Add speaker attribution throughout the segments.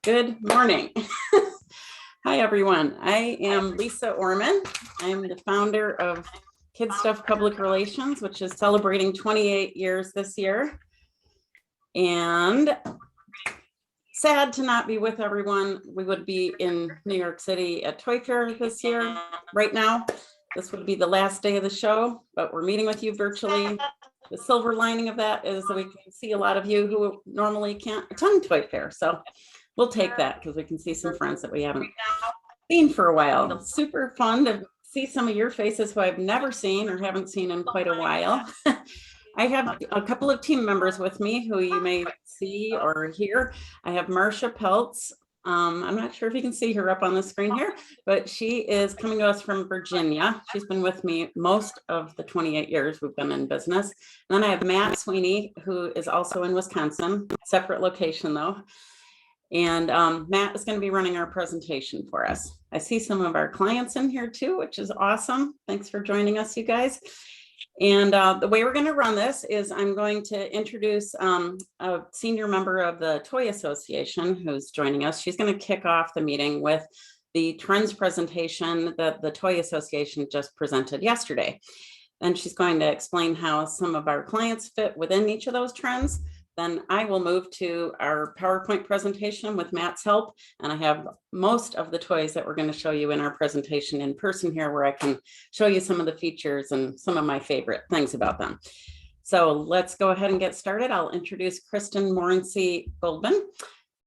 Speaker 1: Good morning. Hi, everyone. I am Lisa Orman. I am the founder of KidStuff Public Relations, which is celebrating 28 years this year. And sad to not be with everyone. We would be in New York City at Toy Fair this year. Right now, this would be the last day of the show, but we're meeting with you virtually. The silver lining of that is that we can see a lot of you who normally can't attend Toy Fair. So we'll take that because we can see some friends that we haven't seen for a while. It's super fun to see some of your faces who I've never seen or haven't seen in quite a while. I have a couple of team members with me who you may see or hear. I have Marcia Peltz. I'm not sure if you can see her up on the screen here, but she is coming to us from Virginia. She's been with me most of the 28 years we've been in business. And then I have Matt Sweeney, who is also in Wisconsin, separate location though. And Matt is going to be running our presentation for us. I see some of our clients in here too, which is awesome. Thanks for joining us, you guys. And the way we're going to run this is I'm going to introduce a senior member of the Toy Association who's joining us. She's going to kick off the meeting with the trends presentation that the Toy Association just presented yesterday. And she's going to explain how some of our clients fit within each of those trends. Then I will move to our PowerPoint presentation with Matt's help. And I have most of the toys that we're going to show you in our presentation in person here, where I can show you some of the features and some of my favorite things about them. So let's go ahead and get started. I'll introduce Kristen Morency Goldman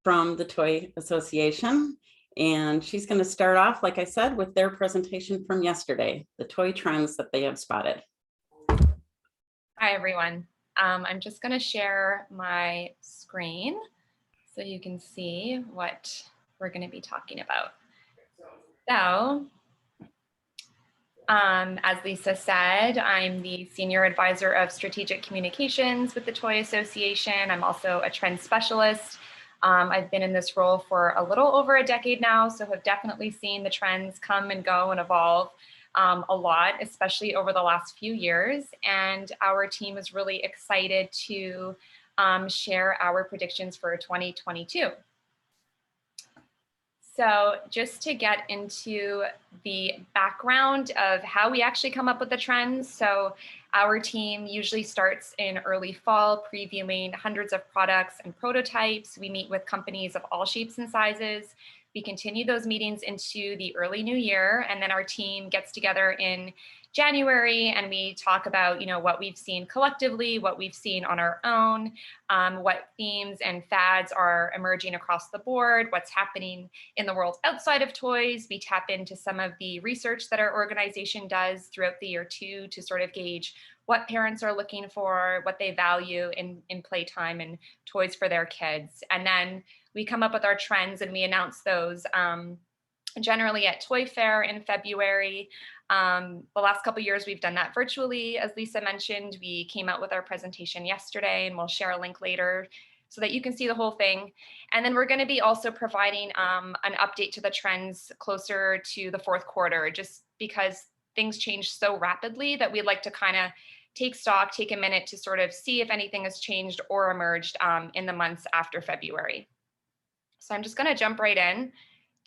Speaker 1: from the Toy Association. And she's going to start off, like I said, with their presentation from yesterday, the toy trends that they have spotted.
Speaker 2: Hi, everyone. I'm just going to share my screen so you can see what we're going to be talking about. So, as Lisa said, I'm the Senior Advisor of Strategic Communications with the Toy Association. I'm also a trend specialist. I've been in this role for a little over a decade now, so have definitely seen the trends come and go and evolve a lot, especially over the last few years. And our team is really excited to share our predictions for 2022. So just to get into the background of how we actually come up with the trends. So our team usually starts in early fall, previewing hundreds of products and prototypes. We meet with companies of all shapes and sizes. We continue those meetings into the early new year, and then our team gets together in January and we talk about, what we've seen collectively, what we've seen on our own, what themes and fads are emerging across the board, what's happening in the world outside of toys. We tap into some of the research that our organization does throughout the year too, to sort of gauge what parents are looking for, what they value in playtime and toys for their kids. And then we come up with our trends and we announce those generally at Toy Fair in February. The last couple of years, we've done that virtually. As Lisa mentioned, we came out with our presentation yesterday, and we'll share a link later so that you can see the whole thing. And then we're going to be also providing an update to the trends closer to the fourth quarter, just because things change so rapidly that we'd like to kind of take stock, take a minute to sort of see if anything has changed or emerged in the months after February. So I'm just going to jump right in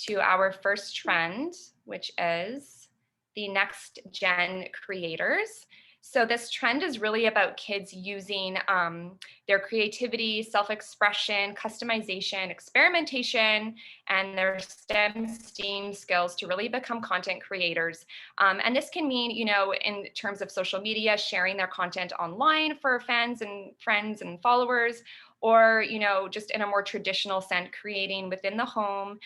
Speaker 2: to our first trend, which is the next gen creators. So this trend is really about kids using their creativity, self-expression, customization, experimentation, and their STEM skills to really become content creators. And this can mean, in terms of social media, sharing their content online for fans and friends and followers, or, just in a more traditional sense, creating within the home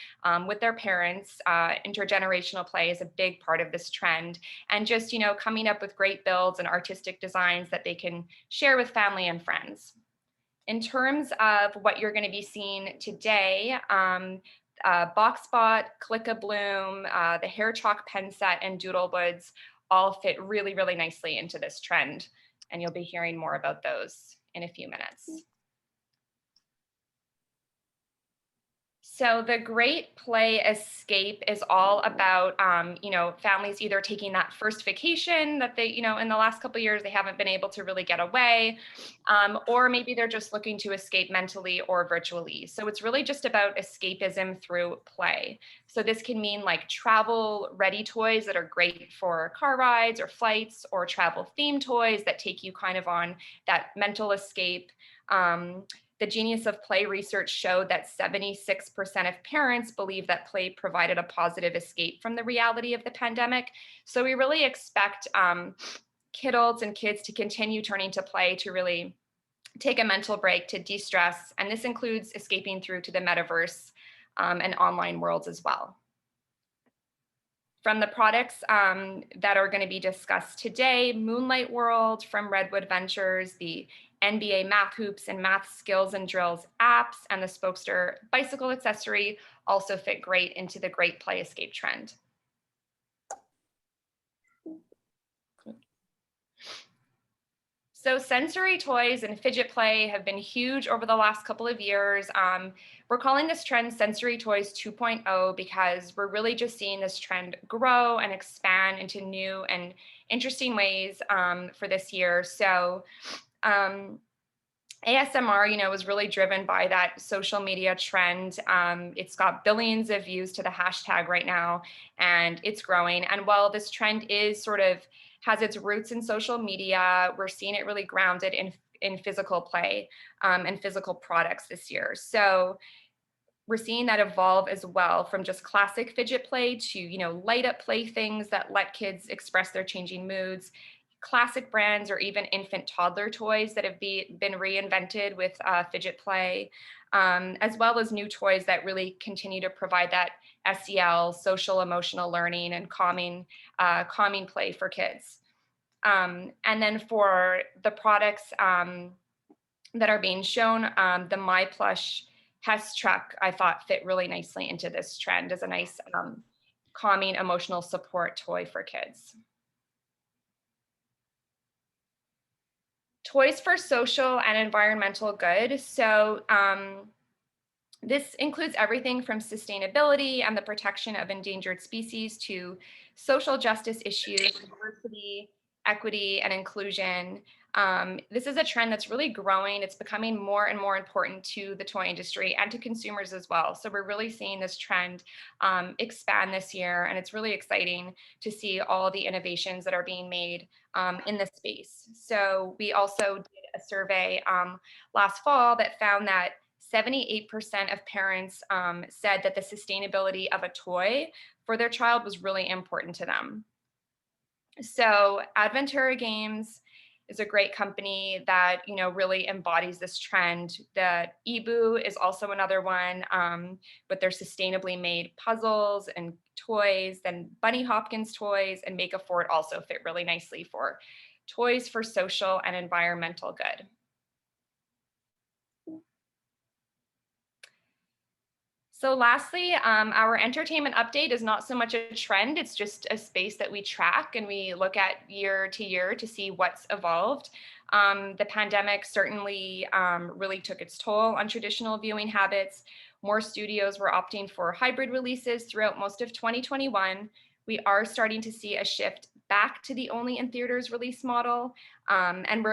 Speaker 2: with their parents. Intergenerational play is a big part of this trend. And just, coming up with great builds and artistic designs that they can share with family and friends. In terms of what you're going to be seeing today, BoxBot, Click-a-Bloom, the Hair Chalk pen set, and Doodlewoods all fit really, really nicely into this trend. And you'll be hearing more about those in a few minutes. So the Great Play Escape is all about, families either taking that first vacation that they, in the last couple of years, they haven't been able to really get away, or maybe they're just looking to escape mentally or virtually. So it's really just about escapism through play. So this can mean like travel ready toys that are great for car rides or flights, or travel themed toys that take you kind of on that mental escape. The Genius of Play research showed that 76% of parents believe that play provided a positive escape from the reality of the pandemic. So we really expect kidults and kids to continue turning to play to really take a mental break, to de-stress. And this includes escaping through to the metaverse and online worlds as well. From the products that are going to be discussed today, moonliteworld from Redwood Ventures, the NBA Math Hoops and Math Skills and Drills apps, and the Spokester bicycle accessory also fit great into the Great Play Escape trend. So sensory toys and fidget play have been huge over the last couple of years. We're calling this trend Sensory Toys 2.0 because we're really just seeing this trend grow and expand into new and interesting ways for this year. So ASMR, was really driven by that social media trend. It's got billions of views to the hashtag right now, and it's growing. And while this trend is has its roots in social media, we're seeing it really grounded in physical play and physical products this year. So we're seeing that evolve as well, from just classic fidget play to, light up play things that let kids express their changing moods, classic brands, or even infant toddler toys that have been reinvented with fidget play, as well as new toys that really continue to provide that SEL, social emotional learning, and calming play for kids. And then for the products that are being shown, the My Plush Hess truck, I thought, fit really nicely into this trend as a nice calming emotional support toy for kids. Toys for social and environmental good. So this includes everything from sustainability and the protection of endangered species to social justice issues, diversity, equity, and inclusion. This is a trend that's really growing. It's becoming more and more important to the toy industry and to consumers as well. So we're really seeing this trend expand this year, and it's really exciting to see all the innovations that are being made in this space. So we also did a survey last fall that found that 78% of parents said that the sustainability of a toy for their child was really important to them. So Adventerra Games is a great company that really embodies this trend. The Ebu is also another one with their sustainably made puzzles and toys. Then Bunny Hopkins toys and MakeAFort also fit really nicely for toys for social and environmental good. So lastly, our entertainment update is not so much a trend, it's just a space that we track and we look at year to year to see what's evolved. The pandemic certainly really took its toll on traditional viewing habits. More studios were opting for hybrid releases throughout most of 2021. We are starting to see a shift back to the only in theaters release model, and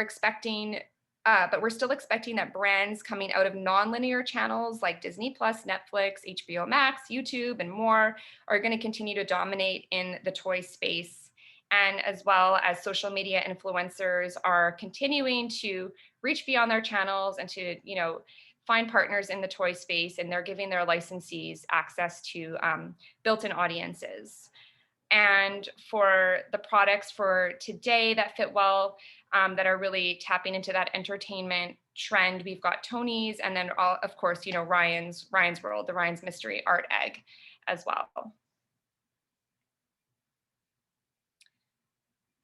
Speaker 2: but we're still expecting that brands coming out of non-linear channels like Disney+, Netflix, HBO Max, YouTube, and more are going to continue to dominate in the toy space. And as well as social media influencers are continuing to reach beyond their channels and to, find partners in the toy space, and they're giving their licensees access to built-in audiences. And for the products for today that fit well, that are really tapping into that entertainment trend, we've got Tony's, and then of course, Ryan's World, the Ryan's Mystery Art Egg as well.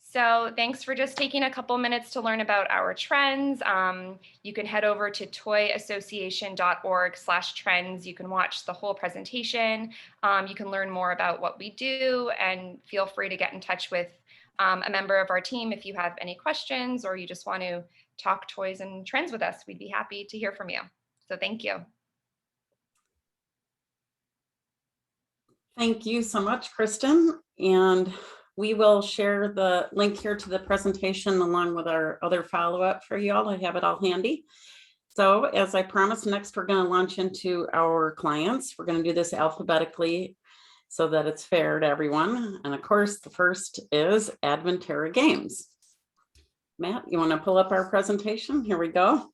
Speaker 2: So thanks for just taking a couple minutes to learn about our trends. You can head over to toyassociation.org/trends. You can watch the whole presentation. You can learn more about what we do, and feel free to get in touch with a member of our team if you have any questions or you just want to talk toys and trends with us. We'd be happy to hear from you. So thank you.
Speaker 1: Thank you so much, Kristen. And we will share the link here to the presentation along with our other follow-up for you all. I have it all handy. So as I promised, next we're going to launch into our clients. We're going to do this alphabetically so that it's fair to everyone. And of course, the first is Adventerra Games. Matt, you want to pull up our presentation? Here we go.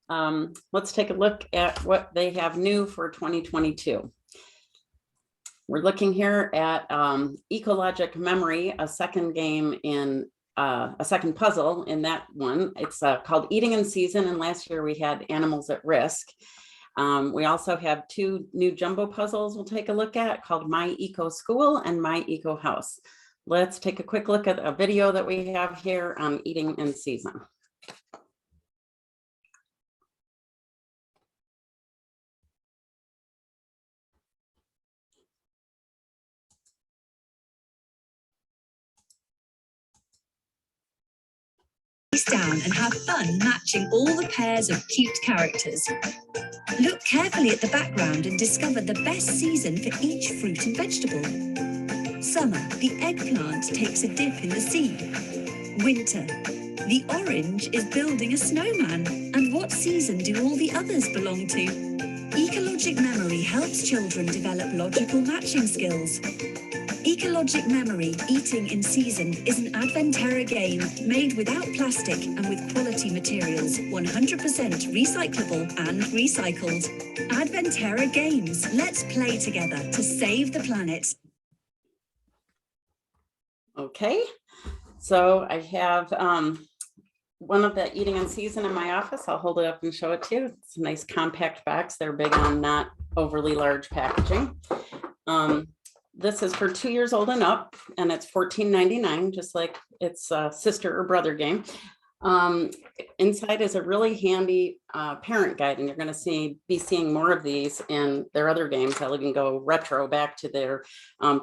Speaker 1: Let's take a look at what they have new for 2022. We're looking here at Ecologic Memory, a second game in a second puzzle in that one. It's called Eating in Season, and last year we had Animals at Risk. We also have two new jumbo puzzles we'll take a look at called My Eco School and My Eco House. Let's take a quick look at a video that we have here on Eating in Season.
Speaker 3: Down and have fun matching all the pairs of cute characters. Look carefully at the background and discover the best season for each fruit and vegetable. Summer, the eggplant takes a dip in the sea. Winter, the orange is building a snowman. And what season do all the others belong to? Ecologic Memory helps children develop logical matching skills. Ecologic Memory Eating in Season is an Adventerra game made without plastic and with quality materials, 100% recyclable and recycled. Adventerra Games, let's play together to save the planet.
Speaker 1: Okay, so I have one of the Eating in Season in my office. I'll hold it up and show it to you. It's a nice compact box. They're big on not overly large packaging. This is for 2 years old and up, and it's $14.99, just like its sister or brother game. Inside is a really handy parent guide, and you're going to be seeing more of these in their other games. I'll even go retro back to their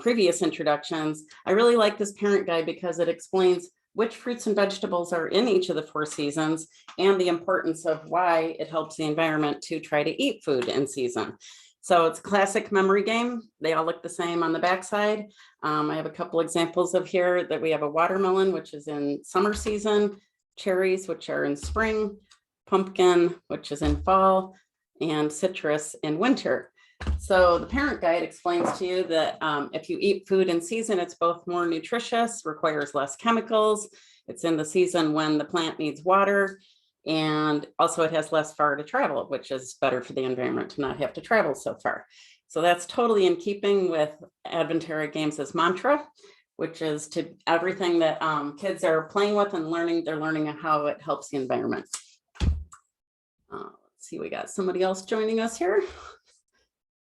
Speaker 1: previous introductions. I really like this parent guide because it explains which fruits and vegetables are in each of the 4 seasons and the importance of why it helps the environment to try to eat food in season. So it's a classic memory game. They all look the same on the backside. I have a couple examples of here that we have a watermelon, which is in summer season, cherries, which are in spring, pumpkin, which is in fall, and citrus in winter. So the parent guide explains to you that if you eat food in season, it's both more nutritious, requires less chemicals. It's in the season when the plant needs water. And also it has less far to travel, which is better for the environment to not have to travel so far. So that's totally in keeping with Adventerra Games' mantra, which is to everything that kids are playing with and learning, they're learning how it helps the environment. Let's see, we got somebody else joining us here.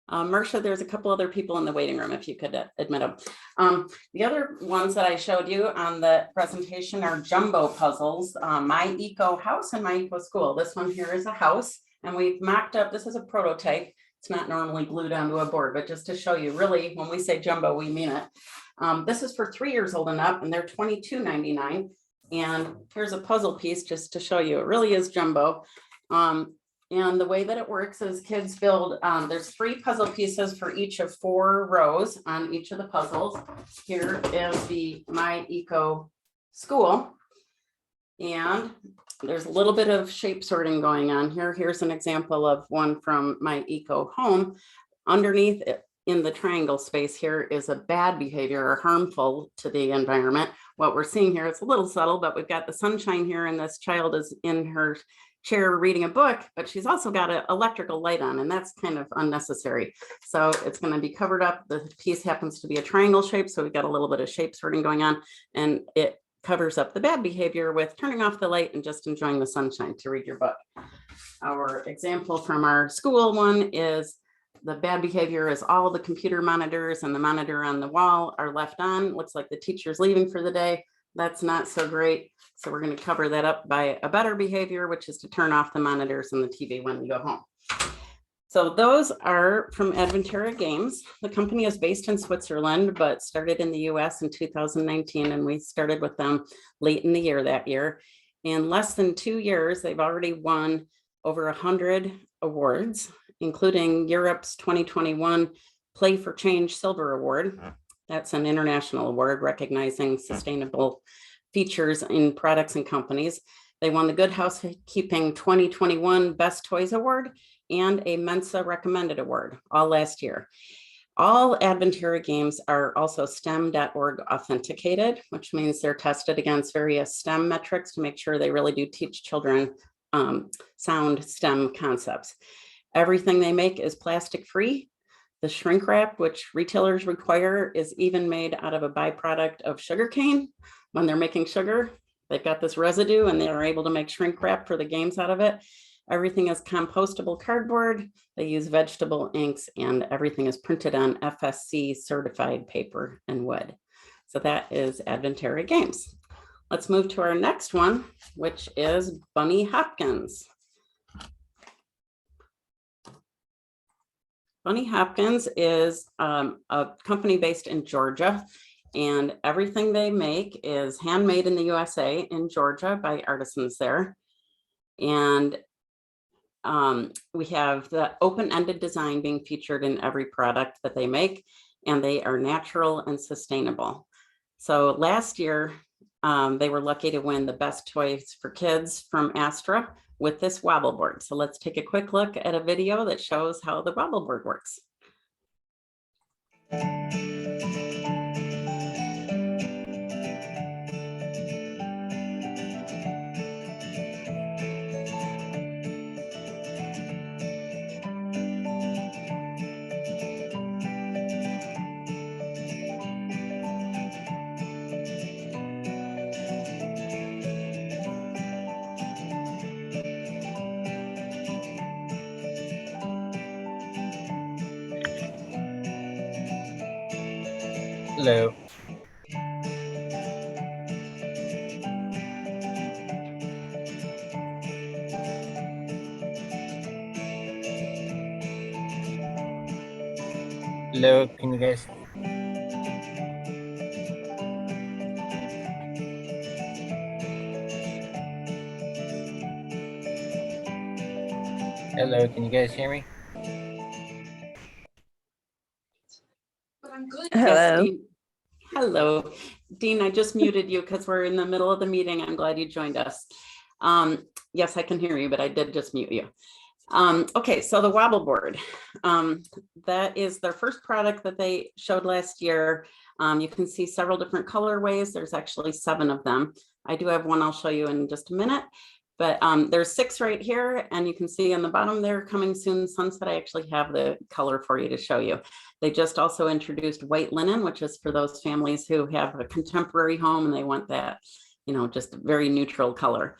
Speaker 1: Marcia, there's a couple other people in the waiting room, if you could admit them. The other ones that I showed you on the presentation are jumbo puzzles, My Eco House and My Eco School. This one here is a house, and we've mocked up, this is a prototype. It's not normally glued onto a board, but just to show you, really, when we say jumbo, we mean it. This is for 3 years old and up, and they're $22.99. And here's a puzzle piece just to show you, it really is jumbo. And the way that it works is kids build, there's 3 puzzle pieces for each of 4 rows on each of the puzzles. Here is the My Eco School. And there's a little bit of shape sorting going on here. Here's an example of one from My Eco Home. Underneath it, in the triangle space here, is a bad behavior or harmful to the environment. What we're seeing here, it's a little subtle, but we've got the sunshine here, and this child is in her chair reading a book, but she's also got an electrical light on, and that's kind of unnecessary. So it's going to be covered up. The piece happens to be a triangle shape, so we've got a little bit of shape sorting going on, and it covers up the bad behavior with turning off the light and just enjoying the sunshine to read your book. Our example from our school one is the bad behavior is all the computer monitors and the monitor on the wall are left on. Looks like the teacher's leaving for the day. That's not so great. So we're going to cover that up by a better behavior, which is to turn off the monitors and the TV when you go home. So those are from Adventerra Games. The company is based in Switzerland, but started in the US in 2019, and we started with them late in the year that year. In less than 2 years, they've already won over 100 awards, including Europe's 2021 Play for Change Silver Award. That's an international award recognizing sustainable features in products and companies. They won the Good Housekeeping 2021 Best Toys Award and a Mensa Recommended Award, all last year. All Adventerra games are also STEM.org authenticated, which means they're tested against various STEM metrics to make sure they really do teach children sound STEM concepts. Everything they make is plastic free. The shrink wrap, which retailers require, is even made out of a byproduct of sugarcane. When they're making sugar, they've got this residue and they're able to make shrink wrap for the games out of it. Everything is compostable cardboard. They use vegetable inks and everything is printed on FSC certified paper and wood. So that is Adventerra Games. Let's move to our next one, which is Bunny Hopkins. Bunny Hopkins is a company based in Georgia, and everything they make is handmade in the USA in Georgia by artisans there. And we have the open-ended design being featured in every product that they make, and they are natural and sustainable. So last year, they were lucky to win the best toys for kids from Astra with this wobble board. So let's take a quick look at a video that shows how the wobble board works.
Speaker 4: Hello. Hello, can you guys? Hello, can you guys hear me?
Speaker 1: Hello. Yes,
Speaker 5: Hello.
Speaker 1: Dean. Hello, Dean, I just muted you because we're in the middle of the meeting. I'm glad you joined us. Yes, I can hear you, but I did just mute you. Okay, so the wobble board, that is their first product that they showed last year. You can see several different colorways. There's actually 7 of them. I do have one I'll show you in just a minute, but there's 6 right here, and you can see on the bottom there, coming soon sunset. I actually have the color for you to show you. They just also introduced white linen, which is for those families who have a contemporary home and they want that, you know, just very neutral color.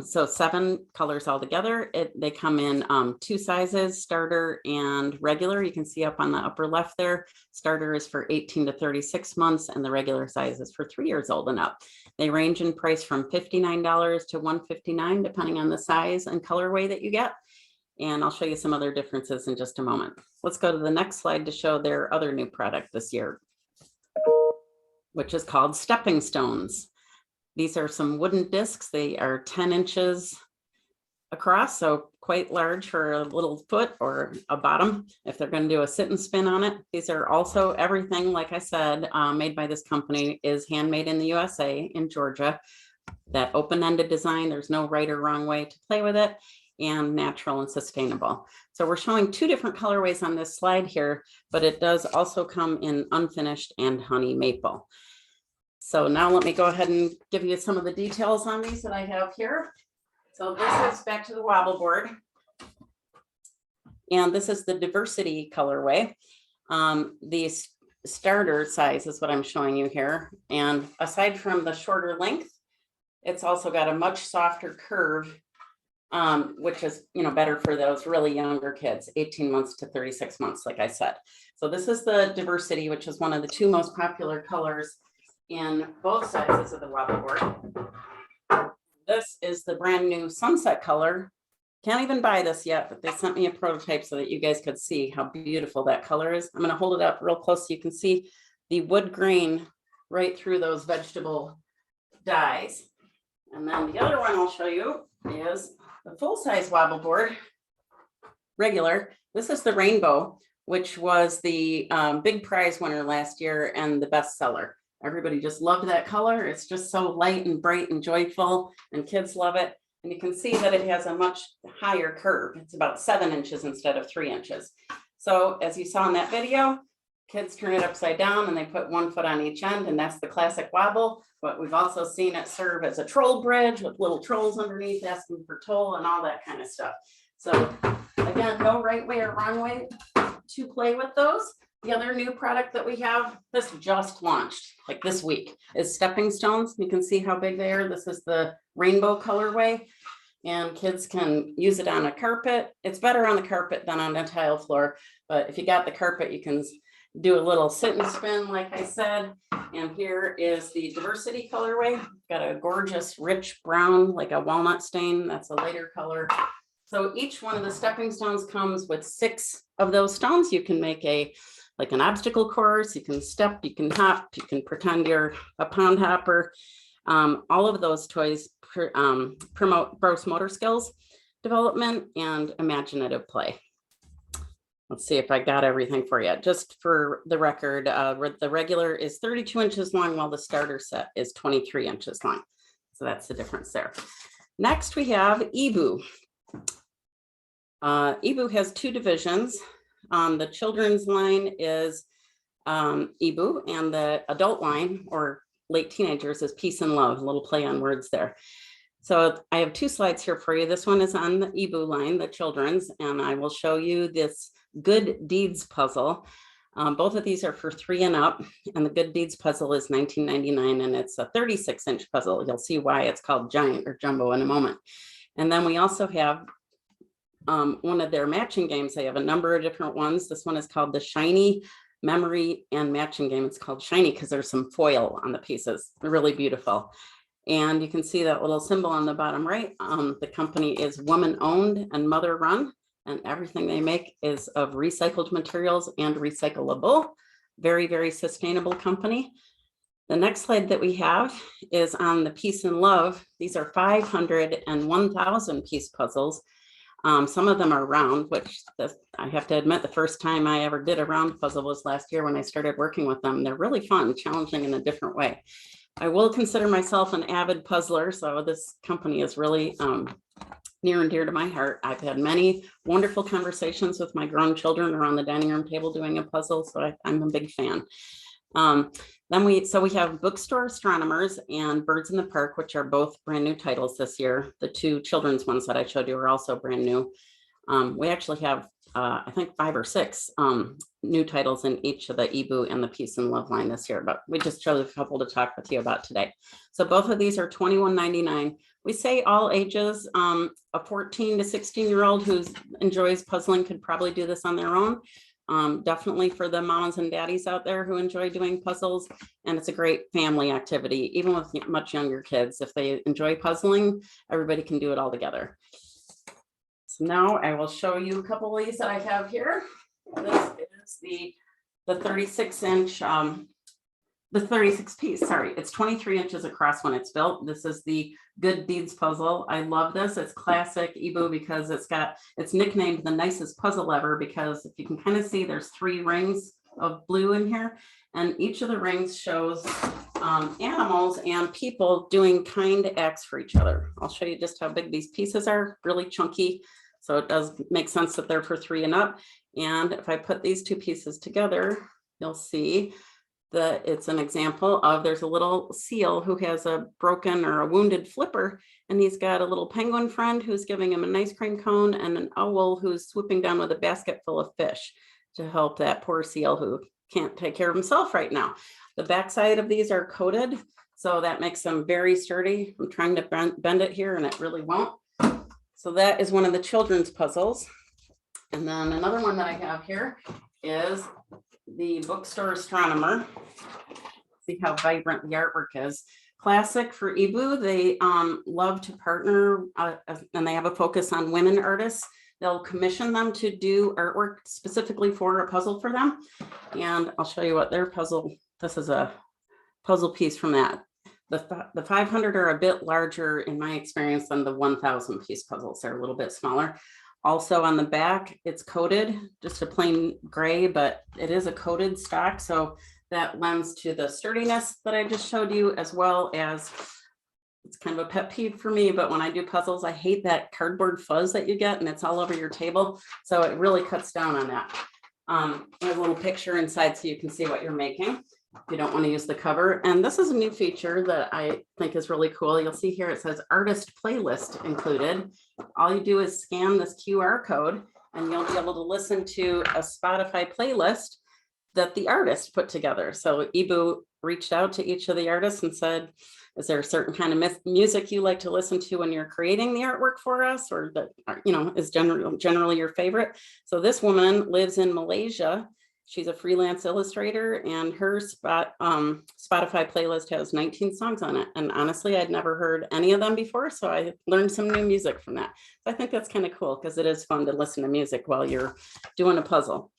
Speaker 1: So 7 colors altogether. They come in 2 sizes, starter and regular. You can see up on the upper left there, starter is for 18 to 36 months and the regular size is for 3 years old and up. They range in price from $59 to $159, depending on the size and colorway that you get. And I'll show you some other differences in just a moment. Let's go to the next slide to show their other new product this year, which is called Stepping Stones. These are some wooden discs. They are 10 inches across, so quite large for a little foot or a bottom if they're going to do a sit and spin on it. These are also everything, like I said, made by this company, is handmade in the USA in Georgia. That open-ended design, there's no right or wrong way to play with it, and natural and sustainable. So we're showing 2 different colorways on this slide here, but it does also come in unfinished and honey maple. So now let me go ahead and give you some of the details on these that I have here. So this is back to the wobble board. And this is the diversity colorway. The starter size is what I'm showing you here. And aside from the shorter length, it's also got a much softer curve, which is, you know, better for those really younger kids, 18 months to 36 months, like I said. So this is the diversity, which is one of the 2 most popular colors in both sizes of the wobble board. This is the brand new sunset color. Can't even buy this yet, but they sent me a prototype so that you guys could see how beautiful that color is. I'm going to hold it up real close so you can see the wood grain right through those vegetable dyes. And then the other one I'll show you is the full-size wobble board, regular. This is the rainbow, which was the big prize winner last year and the bestseller. Everybody just loved that color. It's just so light and bright and joyful, and kids love it. And you can see that it has a much higher curve. It's about 7 inches instead of 3 inches. So as you saw in that video, kids turn it upside down and they put 1 foot on each end, and that's the classic wobble. But we've also seen it serve as a troll bridge with little trolls underneath asking for toll and all that kind of stuff. So again, no right way or wrong way to play with those. The other new product that we have, this just launched like this week, is stepping stones. You can see how big they are. This is the rainbow colorway, and kids can use it on a carpet. It's better on the carpet than on a tile floor, but if you got the carpet, you can do a little sit and spin, like I said. And here is the diversity colorway. Got a gorgeous rich brown, like a walnut stain. That's a lighter color. So each one of the stepping stones comes with 6 of those stones. You can make like an obstacle course, you can step, you can hop, you can pretend you're a pond hopper. All of those toys promote gross motor skills development and imaginative play. Let's see if I got everything for you. Just for the record, the regular is 32 inches long, while the starter set is 23 inches long. So that's the difference there. Next, we have Ebu. Ebu has 2 divisions. The children's line is Ebu, and the adult line, or late teenagers, is Peace and Love. A little play on words there. So I have 2 slides here for you. This one is on the Ebu line, the children's, and I will show you this Good Deeds puzzle. Both of these are for 3 and up, and the Good Deeds puzzle is $19.99, and it's a 36-inch puzzle. You'll see why it's called giant or jumbo in a moment. And then we also have one of their matching games. They have a number of different ones. This one is called the Shiny Memory and Matching Game. It's called Shiny because there's some foil on the pieces. They're really beautiful. And you can see that little symbol on the bottom right. The company is woman owned and mother run, and everything they make is of recycled materials and recyclable. Very, very sustainable company. The next slide that we have is on the Peace and Love. These are 500 and 1,000 piece puzzles. Some of them are round, which I have to admit, the first time I ever did a round puzzle was last year when I started working with them. They're really fun, challenging in a different way. I will consider myself an avid puzzler, so this company is really near and dear to my heart. I've had many wonderful conversations with my grown children around the dining room table doing a puzzle, so I'm a big fan. Then we have Bookstore Astronomers and Birds in the Park, which are both brand new titles this year. The 2 children's ones that I showed you are also brand new. We actually have, I think 5 or 6 new titles in each of the Ebu and the Peace and Love line this year, but we just chose a couple to talk with you about today. So both of these are $21.99. We say all ages. A 14 to 16-year-old who enjoys puzzling could probably do this on their own. Definitely for the mamas and daddies out there who enjoy doing puzzles, and it's a great family activity, even with much younger kids. If they enjoy puzzling, everybody can do it all together. So now I will show you a couple of these that I have here. This is the 36-inch, the 36 piece, sorry, it's 23 inches across when it's built. This is the Good Deeds puzzle. I love this. It's classic Ebu because it's nicknamed the nicest puzzle ever, because if you can kind of see, there's 3 rings of blue in here, and each of the rings shows animals and people doing kind acts for each other. I'll show you just how big these pieces are, really chunky. So it does make sense that they're for 3 and up. And if I put these 2 pieces together, you'll see that it's an example of, there's a little seal who has a broken or a wounded flipper, and he's got a little penguin friend who's giving him an ice cream cone, and an owl who's swooping down with a basket full of fish to help that poor seal who can't take care of himself right now. The backside of these are coated, so that makes them very sturdy. I'm trying to bend it here and it really won't. So that is one of the children's puzzles. And then another one that I have here is the Bookstore Astronomer. See how vibrant the artwork is. Classic for Ebu. They love to partner and they have a focus on women artists. They'll commission them to do artwork specifically for a puzzle for them. And I'll show you what their puzzle, this is a puzzle piece from that. The 500 are a bit larger in my experience than the 1,000 piece puzzles. They're a little bit smaller. Also on the back, it's coated, just a plain gray, but it is a coated stock. So that lends to the sturdiness that I just showed you, as well as, it's kind of a pet peeve for me, but when I do puzzles, I hate that cardboard fuzz that you get and it's all over your table. So it really cuts down on that. There's a little picture inside so you can see what you're making if you don't want to use the cover. And this is a new feature that I think is really cool. You'll see here it says artist playlist included. All you do is scan this QR code and you'll be able to listen to a Spotify playlist that the artist put together. So Ibu reached out to each of the artists and said, is there a certain kind of music you like to listen to when you're creating the artwork for us, or that, you know, is generally your favorite? So this woman lives in Malaysia. She's a freelance illustrator, and her Spotify playlist has 19 songs on it. And honestly, I'd never heard any of them before, so I learned some new music from that. So I think that's kind of cool because it is fun to listen to music while you're doing a puzzle.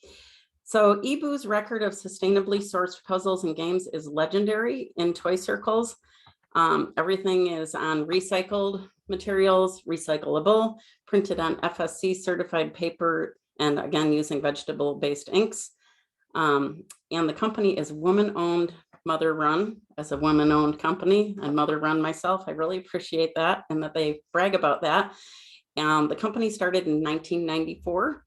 Speaker 1: So Ibu's record of sustainably sourced puzzles and games is legendary in toy circles. Everything is on recycled materials, recyclable, printed on FSC certified paper, and again, using vegetable-based inks. And the company is woman-owned, mother-run. As a woman-owned company and mother-run myself, I really appreciate that and that they brag about that. The company started in 1994,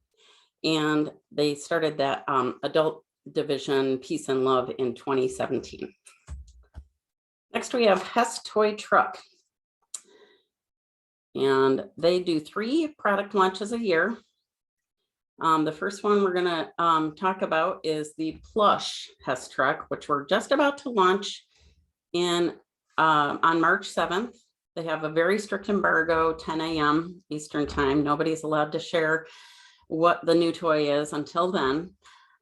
Speaker 1: and they started that adult division, Peace and Love, in 2017. Next, we have Hess Toy Truck. And they do 3 product launches a year. The first one we're gonna talk about is the plush Hess truck, which we're just about to launch in on March 7th. They have a very strict embargo, 10 a.m. Eastern time. Nobody's allowed to share what the new toy is until then.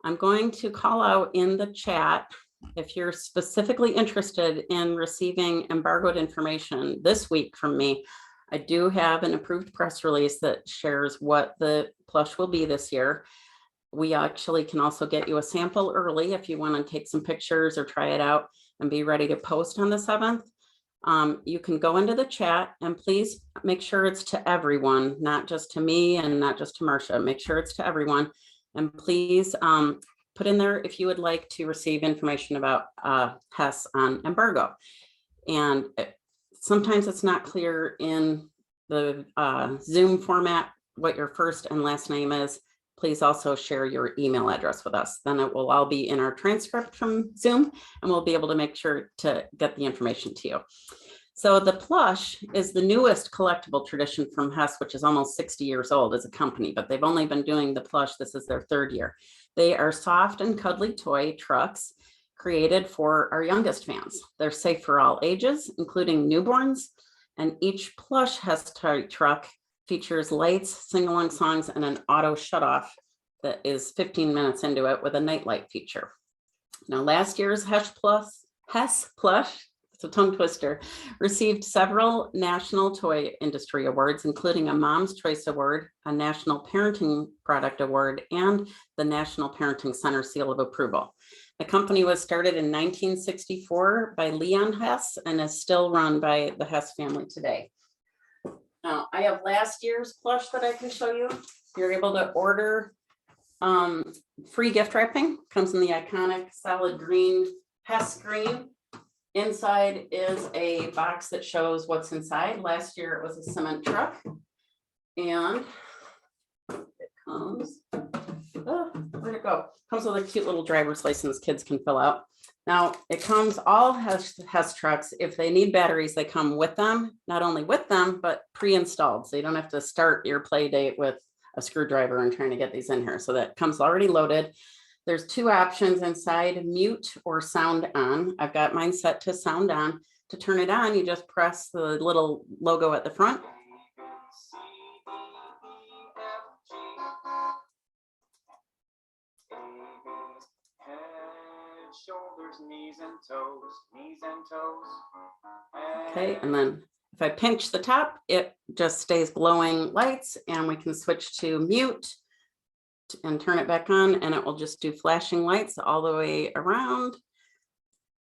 Speaker 1: I'm going to call out in the chat if you're specifically interested in receiving embargoed information this week from me. I do have an approved press release that shares what the plush will be this year. We actually can also get you a sample early if you want to take some pictures or try it out and be ready to post on the 7th. You can go into the chat and please make sure it's to everyone, not just to me and not just to Marcia. Make sure it's to everyone. And please put in there if you would like to receive information about Hess on embargo. And sometimes it's not clear in the Zoom format what your first and last name is. Please also share your email address with us. Then it will all be in our transcript from Zoom, and we'll be able to make sure to get the information to you. So the plush is the newest collectible tradition from Hess, which is almost 60 years old as a company, but they've only been doing the plush. This is their 3rd year. They are soft and cuddly toy trucks created for our youngest fans. They're safe for all ages, including newborns, and each plush Hess toy truck features lights, sing-along songs, and an auto shut-off that is 15 minutes into it with a nightlight feature. Now, last year's Hess plush, it's a tongue twister, received several national toy industry awards, including a Mom's Choice Award, a National Parenting Product Award, and the National Parenting Center Seal of Approval. The company was started in 1964 by Leon Hess and is still run by the Hess family today. Now, I have last year's plush that I can show you. You're able to order free gift wrapping. Comes in the iconic solid green, Hess green. Inside is a box that shows what's inside. Last year it was a cement truck. And it comes, where'd it go? Comes with a cute little driver's license kids can fill out. Now, it comes, all Hess trucks, if they need batteries, they come with them, not only with them, but pre-installed. So you don't have to start your play date with a screwdriver and trying to get these in here. So that comes already loaded. There's 2 options inside, mute or sound on. I've got mine set to sound on. To turn it on, you just press the little logo at the front.
Speaker 5: Shoulders, knees and toes, knees and toes.
Speaker 1: Okay, and then if I pinch the top, it just stays glowing lights, and we can switch to mute and turn it back on, and it will just do flashing lights all the way around.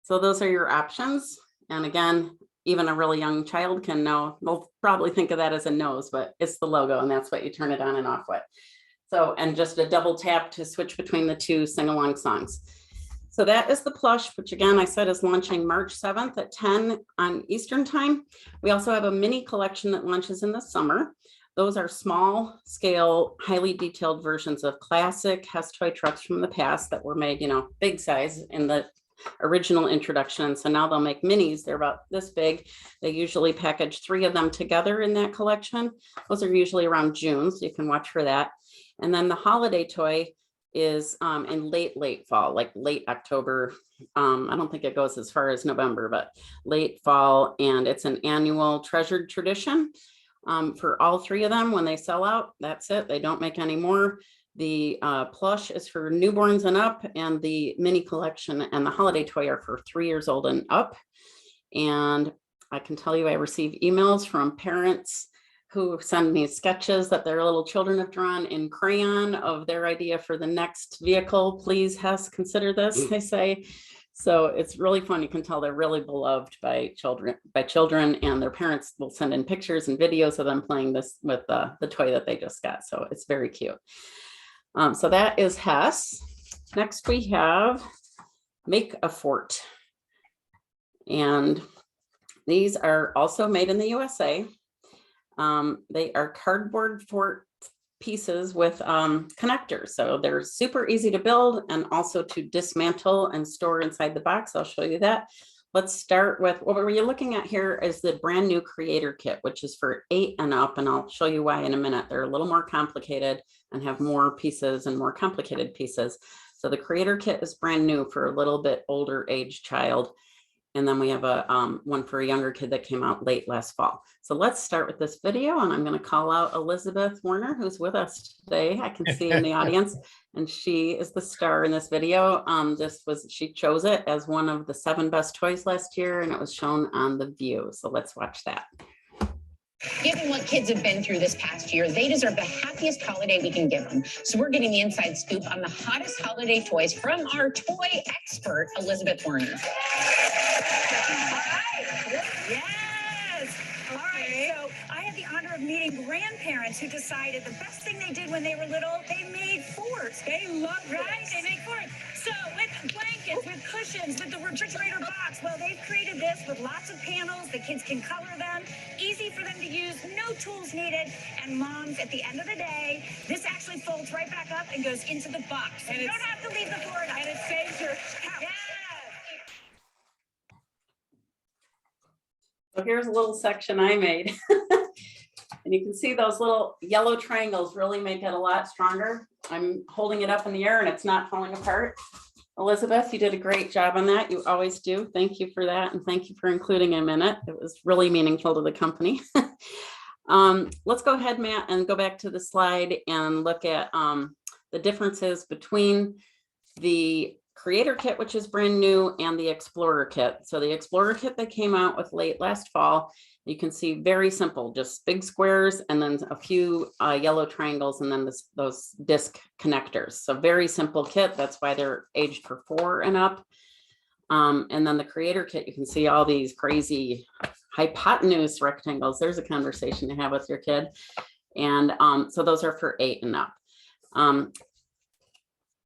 Speaker 1: So those are your options. And again, even a really young child can know. They'll probably think of that as a nose, but it's the logo, and that's what you turn it on and off with. So, and just a double tap to switch between the two sing-along songs. So that is the plush, which again, I said is launching March 7th at 10 on Eastern time. We also have a mini collection that launches in the summer. Those are small scale, highly detailed versions of classic Hess toy trucks from the past that were made, big size in the original introduction. So now they'll make minis. They're about this big. They usually package 3 of them together in that collection. Those are usually around June, so you can watch for that. And then the holiday toy is in late fall, like late October. I don't think it goes as far as November, but late fall. And it's an annual treasured tradition for all 3 of them. When they sell out, that's it. They don't make any more. The plush is for newborns and up, and the mini collection and the holiday toy are for 3 years old and up. And I can tell you, I receive emails from parents who send me sketches that their little children have drawn in crayon of their idea for the next vehicle. Please, Hess, consider this, they say. So it's really fun. You can tell they're really beloved by children, and their parents will send in pictures and videos of them playing this with the toy that they just got. So it's very cute. So that is Hess. Next we have MakeAFort. And these are also made in the USA. They are cardboard fort pieces with connectors. So they're super easy to build and also to dismantle and store inside the box. I'll show you that. Let's start with what we're looking at here is the brand new creator kit, which is for 8 and up. And I'll show you why in a minute. They're a little more complicated and have more pieces and more complicated pieces. So the creator kit is brand new for a little bit older age child. And then we have a one for a younger kid that came out late last fall. So let's start with this video, and I'm going to call out Elizabeth Warner, who's with us today. I can see in the audience, and she is the star in this video. She chose it as one of the 7 best toys last year, and it was shown on The View. So let's watch that.
Speaker 6: Given what kids have been through this past year, they deserve the happiest holiday we can give them. So we're getting the inside scoop on the hottest holiday toys from our toy expert, Elizabeth Warner.
Speaker 7: Yes. All right. So I had the honor of meeting grandparents who decided the best thing they did when they were little, they made forts. They love this. They make forts. So with blankets, with cushions, with the refrigerator box, well, they've created this with lots of panels. The kids can color them. Easy for them to use. No tools needed. And moms, at the end of the day, this actually folds right back up and goes into the box. And you don't have to leave the fort. And it saves your house. Yeah.
Speaker 1: So here's a little section I made. And you can see those little yellow triangles really make it a lot stronger. I'm holding it up in the air and it's not falling apart. Elizabeth, you did a great job on that. You always do. Thank you for that. And thank you for including him in it. It was really meaningful to the company. Let's go ahead, Matt, and go back to the slide and look at the differences between the creator kit, which is brand new, and the explorer kit. So the explorer kit that came out with late last fall, you can see very simple, just big squares and then a few yellow triangles and then those disc connectors. So very simple kit. That's why they're aged for 4 and up. And then the creator kit, you can see all these crazy hypotenuse rectangles. There's a conversation to have with your kid. And so those are for 8 and up.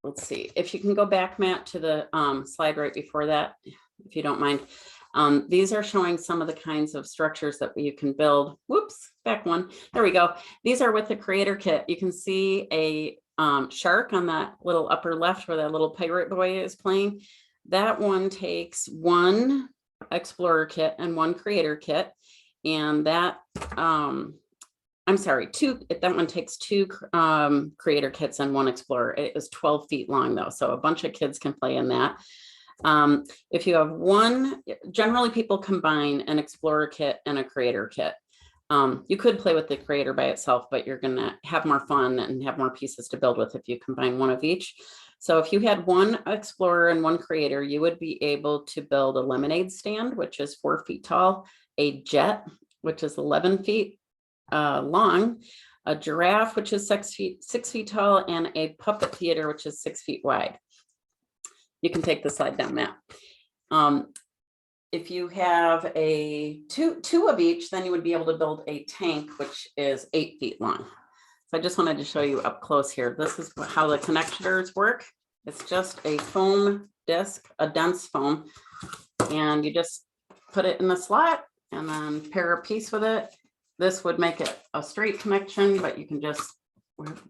Speaker 1: Let's see if you can go back, Matt, to the slide right before that, if you don't mind. These are showing some of the kinds of structures that you can build. Whoops, back one. There we go. These are with the creator kit. You can see a shark on that little upper left where that little pirate boy is playing. That one takes 1 explorer kit and 1 creator kit. And that, I'm sorry, that one takes 2 creator kits and 1 explorer. It is 12 feet long though, so a bunch of kids can play in that. If you have 1, generally people combine an explorer kit and a creator kit. You could play with the creator by itself, but you're gonna have more fun and have more pieces to build with if you combine 1 of each. So if you had 1 explorer and 1 creator, you would be able to build a lemonade stand, which is 4 feet tall, a jet, which is 11 feet long, a giraffe, which is 6 feet tall, and a puppet theater, which is 6 feet wide. You can take the slide down, Matt. if you have a two of each, then you would be able to build a tank, which is 8 feet long. So I just wanted to show you up close here. This is how the connectors work. It's just a foam disc, a dense foam, and you just put it in the slot and then pair a piece with it. This would make it a straight connection, but you can just,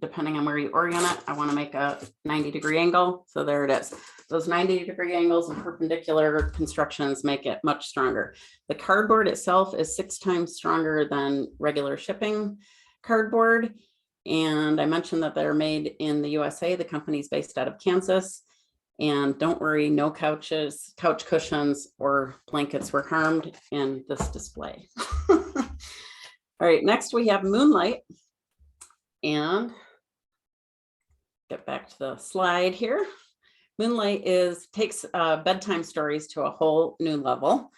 Speaker 1: depending on where you orient it, I want to make a 90-degree angle. So there it is. Those 90-degree angles and perpendicular constructions make it much stronger. The cardboard itself is 6 times stronger than regular shipping cardboard. And I mentioned that they're made in the USA. The company's based out of Kansas. And don't worry, no couches, couch cushions, or blankets were harmed in this display. All right, next we have Moonlight. And get back to the slide here. Moonlight takes bedtime stories to a whole new level.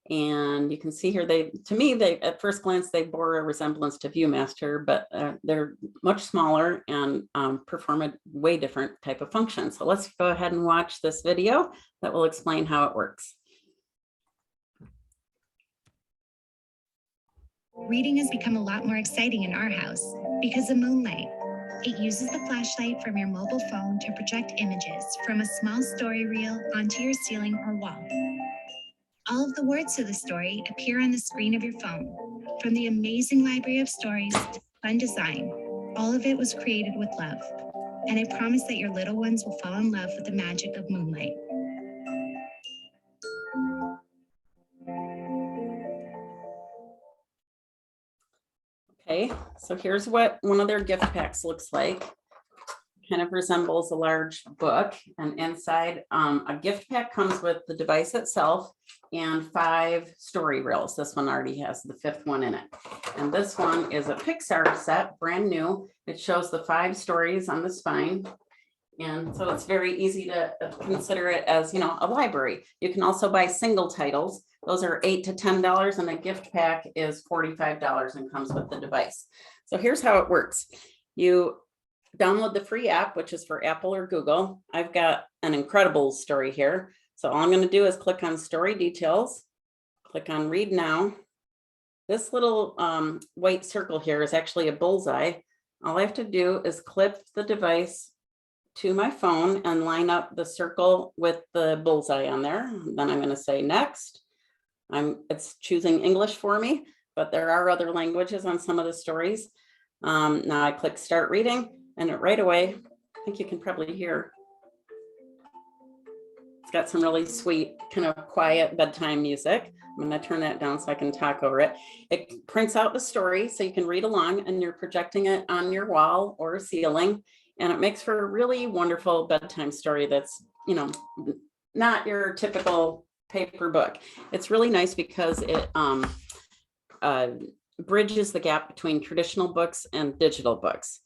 Speaker 1: And you can see here, to me, at first glance, they bore a resemblance to Viewmaster, but they're much smaller and perform a way different type of function. So let's go ahead and watch this video that will explain how it works.
Speaker 8: Reading has become a lot more exciting in our house because of Moonlight. It uses the flashlight from your mobile phone to project images from a small story reel onto your ceiling or wall. All of the words to the story appear on the screen of your phone. From the amazing library of stories to fun design, all of it was created with love. And I promise that your little ones will fall in love with the magic of Moonlight.
Speaker 1: Okay, so here's what one of their gift packs looks like. Kind of resembles a large book, and inside a gift pack comes with the device itself and 5 story reels. This one already has the 5th one in it. And this one is a Pixar set, brand new. It shows the 5 stories on the spine. And so it's very easy to consider it as, a library. You can also buy single titles. Those are $8 to $10, and a gift pack is $45 and comes with the device. So here's how it works. You download the free app, which is for Apple or Google. I've got an incredible story here. So all I'm going to do is click on story details, click on read now. This little white circle here is actually a bullseye. All I have to do is clip the device to my phone and line up the circle with the bullseye on there. Then I'm going to say next. It's choosing English for me, but there are other languages on some of the stories. Now I click start reading, and right away, I think you can probably hear, it's got some really sweet, kind of quiet bedtime music. I'm going to turn that down so I can talk over it. It prints out the story so you can read along, and you're projecting it on your wall or ceiling. And it makes for a really wonderful bedtime story that's, not your typical paper book. It's really nice because it bridges the gap between traditional books and digital books.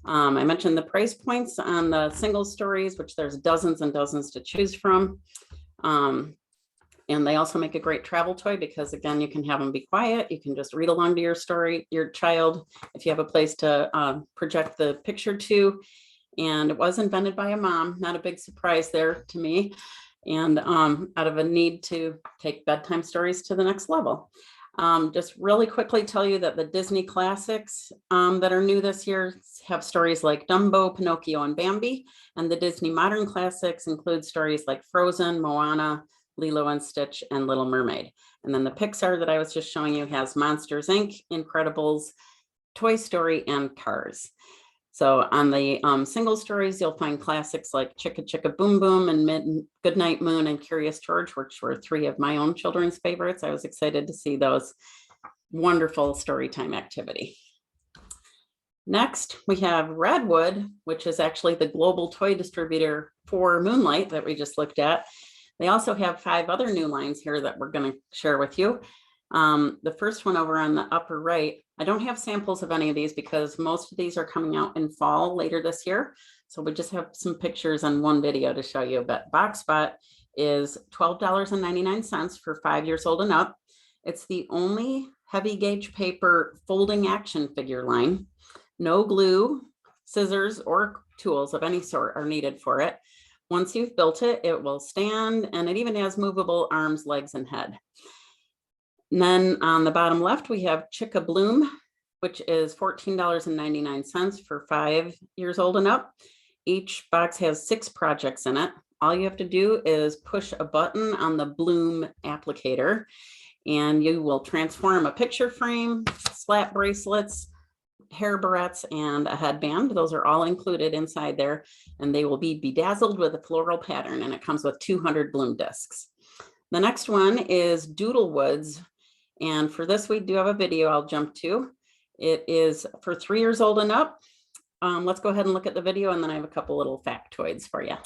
Speaker 1: I mentioned the price points on the single stories, which there's dozens and dozens to choose from. And they also make a great travel toy because, again, you can have them be quiet. You can just read along to your story, your child, if you have a place to project the picture to. And it was invented by a mom, not a big surprise there to me. And out of a need to take bedtime stories to the next level. Just really quickly tell you that the Disney classics that are new this year have stories like Dumbo, Pinocchio, and Bambi. And the Disney modern classics include stories like Frozen, Moana, Lilo and Stitch, and Little Mermaid. And then the Pixar that I was just showing you has Monsters, Inc., Incredibles, Toy Story, and Cars. So on the single stories, you'll find classics like Chicka Chicka Boom Boom and Goodnight Moon and Curious George, which were 3 of my own children's favorites. I was excited to see those. Wonderful story time activity. Next, we have Redwood, which is actually the global toy distributor for Moonlight that we just looked at. They also have 5 other new lines here that we're going to share with you. The first one over on the upper right, I don't have samples of any of these because most of these are coming out in fall later this year. So we just have some pictures and one video to show you. But Box Spot is $12.99 for 5 years old and up. It's the only heavy gauge paper folding action figure line. No glue, scissors, or tools of any sort are needed for it. Once you've built it, it will stand, and it even has movable arms, legs, and head. And then on the bottom left, we have Chicka Bloom, which is $14.99 for 5 years old and up. Each box has 6 projects in it. All you have to do is push a button on the Bloom applicator, and you will transform a picture frame, slap bracelets, hair barrettes, and a headband. Those are all included inside there, and they will be bedazzled with a floral pattern, and it comes with 200 Bloom discs. The next one is Doodlewoods, and for this we do have a video I'll jump to. It is for 3 years old and up. Let's go ahead and look at the video, and then I have a couple little factoids for you.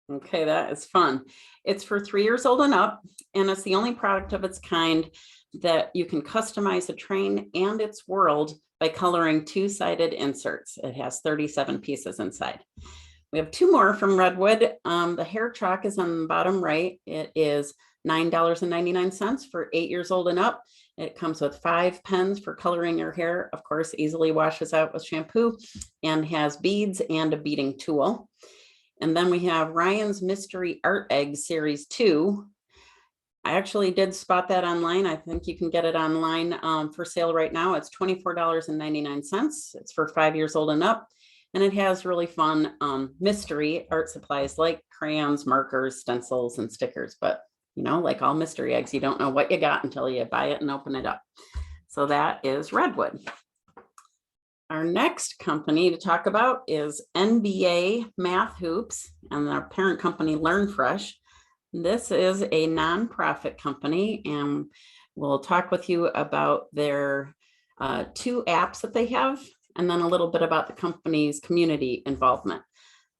Speaker 1: Okay, that is fun. It's for 3 years old and up, and it's the only product of its kind that you can customize a train and its world by coloring 2-sided inserts. It has 37 pieces inside. We have 2 more from Redwood. The hair chalk is on the bottom right. It is $9.99 for 8 years old and up. It comes with 5 pens for coloring your hair. Of course, easily washes out with shampoo, and has beads and a beading tool. And then we have Ryan's Mystery Art Egg Series 2. I actually did spot that online. I think you can get it online for sale right now. It's $24.99. It's for 5 years old and up. And it has really fun mystery art supplies like crayons, markers, stencils, and stickers. But, you know, like all mystery eggs, you don't know what you got until you buy it and open it up. So that is Redwood. Our next company to talk about is NBA Math Hoops, and our parent company LearnFresh. This is a nonprofit company, and we'll talk with you about their 2 apps that they have, and then a little bit about the company's community involvement.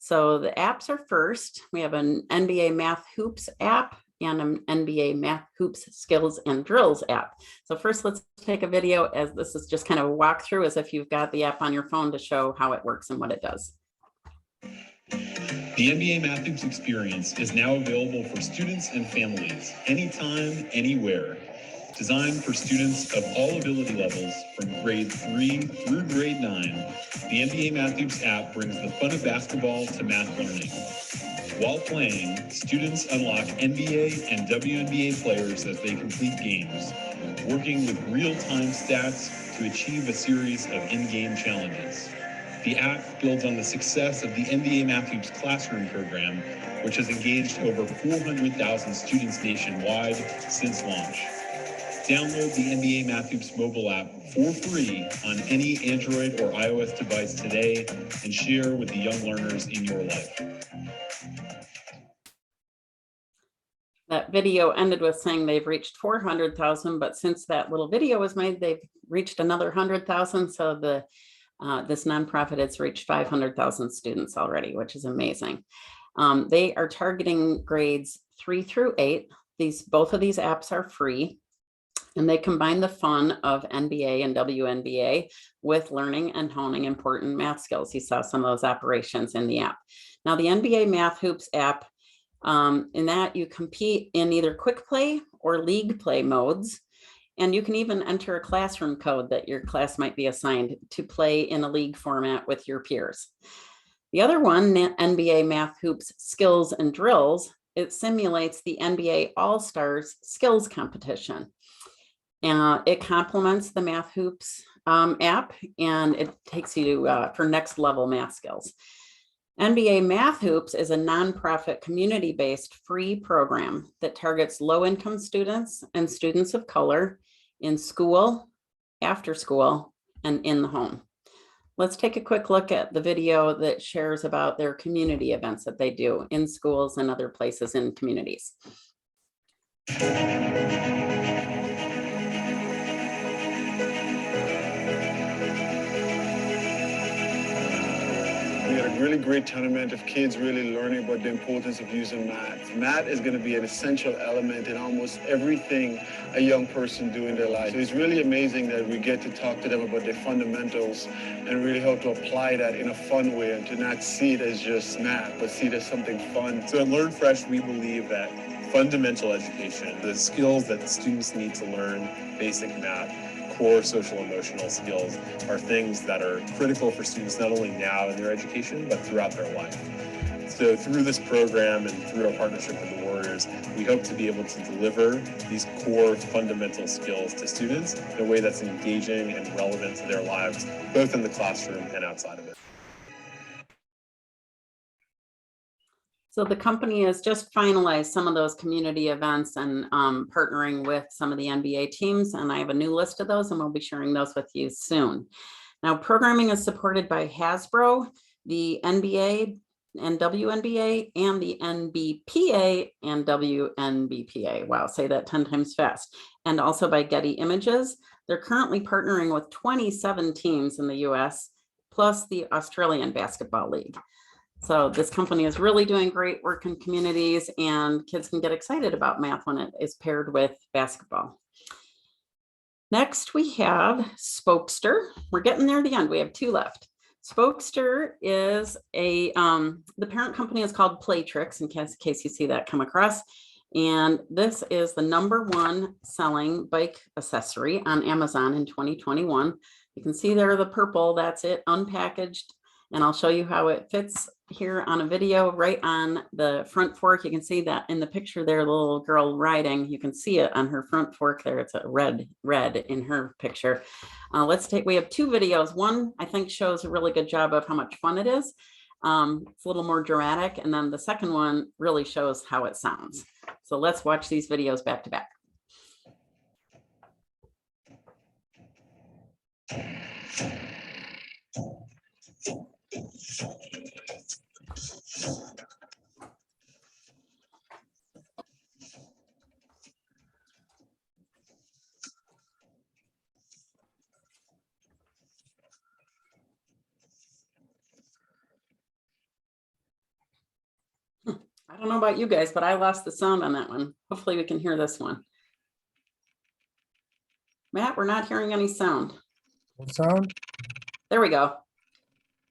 Speaker 1: So the apps are first. We have an NBA Math Hoops app and an NBA Math Hoops Skills and Drills app. So first, let's take a video, as this is just kind of a walkthrough, as if you've got the app on your phone, to show how it works and what it does.
Speaker 9: The NBA Math Hoops experience is now available for students and families, anytime, anywhere. Designed for students of all ability levels from grade 3 through grade 9, the NBA Math Hoops app brings the fun of basketball to math learning. While playing, students unlock NBA and WNBA players as they complete games, working with real-time stats to achieve a series of in-game challenges. The app builds on the success of the NBA Math Hoops classroom program, which has engaged over 400,000 students nationwide since launch. Download the NBA Math Hoops mobile app for free on any Android or iOS device today, and share with the young learners in your life.
Speaker 1: That video ended with saying they've reached 400,000, but since that little video was made, they've reached another 100,000. So this nonprofit has reached 500,000 students already, which is amazing. They are targeting grades 3 through 8. Both of these apps are free, and they combine the fun of NBA and WNBA with learning and honing important math skills. You saw some of those operations in the app. Now, the NBA Math Hoops app, in that you compete in either quick play or league play modes, and you can even enter a classroom code that your class might be assigned to play in a league format with your peers. The other one, NBA Math Hoops Skills and Drills, it simulates the NBA All-Stars skills competition. It complements the Math Hoops app, and it takes you for next level math skills. NBA Math Hoops is a nonprofit community-based free program that targets low-income students and students of color in school, after school, and in the home. Let's take a quick look at the video that shares about their community events that they do in schools and other places in communities.
Speaker 10: really great tournament of kids really learning about the importance of using math. Math is going to be an essential element in almost everything a young person do in their life. So it's really amazing that we get to talk to them about their fundamentals and really how to apply that in a fun way and to not see it as just math, but see it as something fun.
Speaker 11: So at Learn Fresh, we believe that fundamental education, the skills that students need to learn, basic math, core social emotional skills, are things that are critical for students not only now in their education, but throughout their life. So through this program and through our partnership with the Warriors, we hope to be able to deliver these core fundamental skills to students in a way that's engaging and relevant to their lives, both in the classroom and outside of it.
Speaker 1: So the company has just finalized some of those community events and partnering with some of the NBA teams. And I have a new list of those and we'll be sharing those with you soon. Now, programming is supported by Hasbro, the NBA and WNBA, and the NBPA and WNBPA. Wow, say that 10 times fast. And also by Getty Images. They're currently partnering with 27 teams in the US, plus the Australian Basketball League. So this company is really doing great work in communities, and kids can get excited about math when it is paired with basketball. Next, we have Spokester. We're getting near the end. We have 2 left. Spokester is the parent company is called Playtrix, in case you see that come across. And this is the #1 selling bike accessory on Amazon in 2021. You can see there the purple, that's it, unpackaged. And I'll show you how it fits here on a video right on the front fork. You can see that in the picture there, the little girl riding, you can see it on her front fork there. It's a red in her picture. We have 2 videos. One, I think, shows a really good job of how much fun it is. It's a little more dramatic. And then the second one really shows how it sounds. So let's watch these videos back to back. I don't know about you guys, but I lost the sound on that one. Hopefully we can hear this one. Matt, we're not hearing any sound.
Speaker 12: What sound?
Speaker 1: There we go.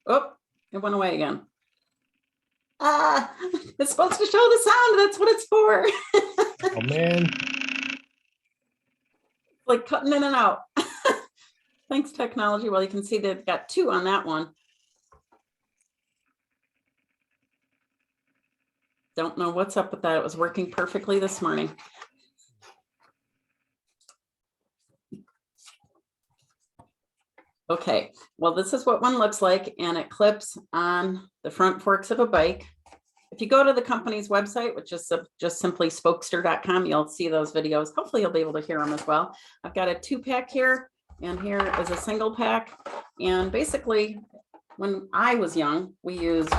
Speaker 1: Oh, it went away again. It's supposed to show the sound. That's what it's for.
Speaker 12: Oh, man.
Speaker 1: Like cutting in and out. Thanks, technology. Well, you can see they've got 2 on that one. Don't know what's up with that. It was working perfectly this morning. Okay, well, this is what one looks like, and it clips on the front forks of a bike. If you go to the company's website, which is just simply spokester.com, you'll see those videos. Hopefully you'll be able to hear them as well. I've got a 2-pack here, and here is a single pack. And basically, when I was young, we used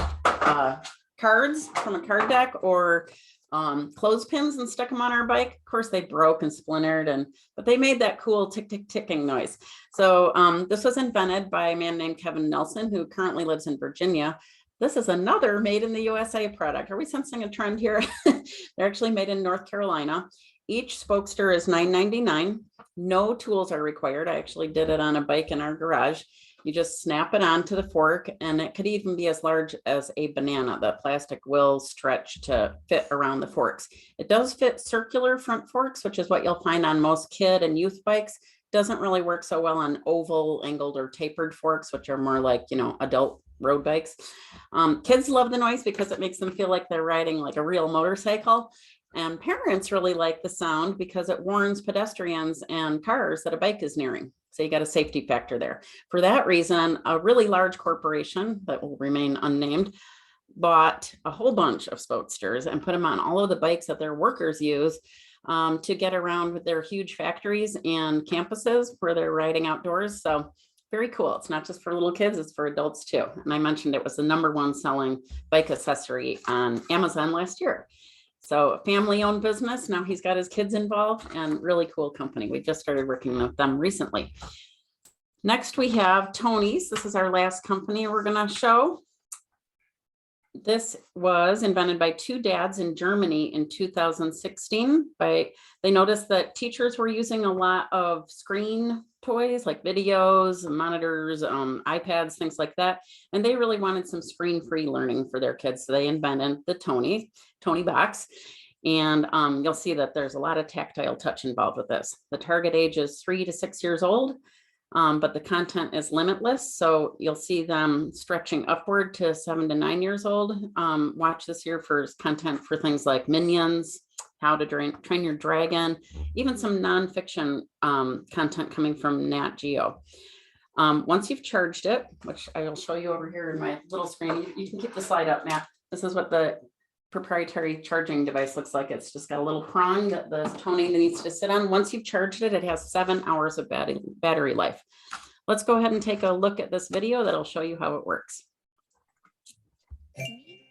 Speaker 1: cards from a card deck or clothespins and stuck them on our bike. Of course, they broke and splintered, but they made that cool tick, tick, ticking noise. So this was invented by a man named Kevin Nelson, who currently lives in Virginia. This is another made in the USA product. Are we sensing a trend here? They're actually made in North Carolina. Each Spokester is $9.99. No tools are required. I actually did it on a bike in our garage. You just snap it onto the fork, and it could even be as large as a banana. The plastic will stretch to fit around the forks. It does fit circular front forks, which is what you'll find on most kid and youth bikes. Doesn't really work so well on oval, angled, or tapered forks, which are more like, adult road bikes. Kids love the noise because it makes them feel like they're riding like a real motorcycle. And parents really like the sound because it warns pedestrians and cars that a bike is nearing. So you got a safety factor there. For that reason, a really large corporation that will remain unnamed bought a whole bunch of Spokesters and put them on all of the bikes that their workers use to get around with their huge factories and campuses where they're riding outdoors. So very cool. It's not just for little kids, it's for adults too. And I mentioned it was the #1 selling bike accessory on Amazon last year. So a family-owned business. Now he's got his kids involved, and really cool company. We just started working with them recently. Next, we have Tony's. This is our last company we're going to show. This was invented by two dads in Germany in 2016. They noticed that teachers were using a lot of screen toys like videos, monitors, iPads, things like that. And they really wanted some screen-free learning for their kids. So they invented the Tony box. And you'll see that there's a lot of tactile touch involved with this. The target age is 3 to 6 years old. But the content is limitless. So you'll see them stretching upward to 7 to 9 years old. Watch this year for content for things like Minions, How to Train Your Dragon, even some nonfiction content coming from Nat Geo. Once you've charged it, which I will show you over here in my little screen, you can keep the slide up, Matt. This is what the proprietary charging device looks like. It's just got a little prong that the Tony needs to sit on. Once you've charged it, it has 7 hours of battery life. Let's go ahead and take a look at this video that'll show you how it works.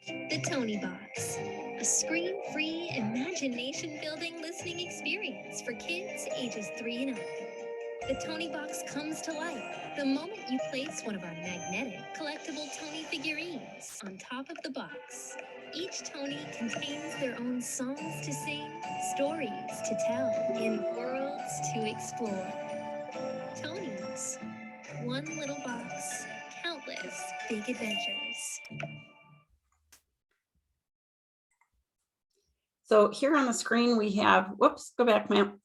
Speaker 8: The Tony Box, a screen-free, imagination-building listening experience for kids ages 3 and up. The Tony Box comes to life the moment you place one of our magnetic collectible Tony figurines on top of the box. Each Tony contains their own songs to sing, stories to tell, and worlds to explore. Tonys, one little box, countless big adventures.
Speaker 1: So here on the screen we have, whoops, go back, ma'am.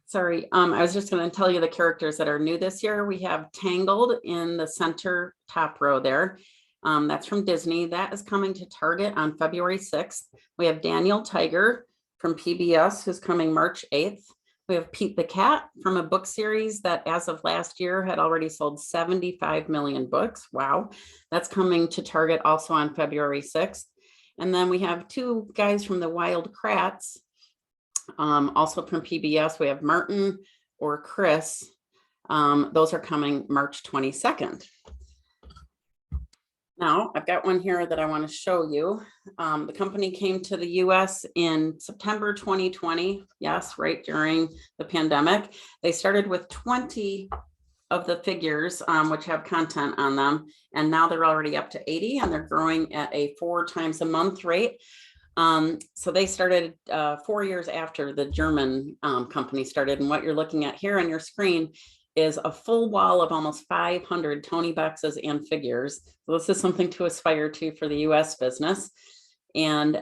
Speaker 1: Sorry, I was just going to tell you the characters that are new this year. We have Tangled in the center top row there. That's from Disney. That is coming to Target on February 6th. We have Daniel Tiger from PBS, who's coming March 8th. We have Pete the Cat from a book series that as of last year had already sold 75 million books. Wow. That's coming to Target also on February 6th. And then we have two guys from the Wild Kratts. Also from PBS, we have Martin or Chris. Those are coming March 22nd. Now, I've got one here that I want to show you. The company came to the US in September 2020. Yes, right during the pandemic. They started with 20 of the figures, which have content on them. And now they're already up to 80 and they're growing at a 4 times a month rate. So they started 4 years after the German company started. And what you're looking at here on your screen is a full wall of almost 500 Tony boxes and figures. So this is something to aspire to for the US business. And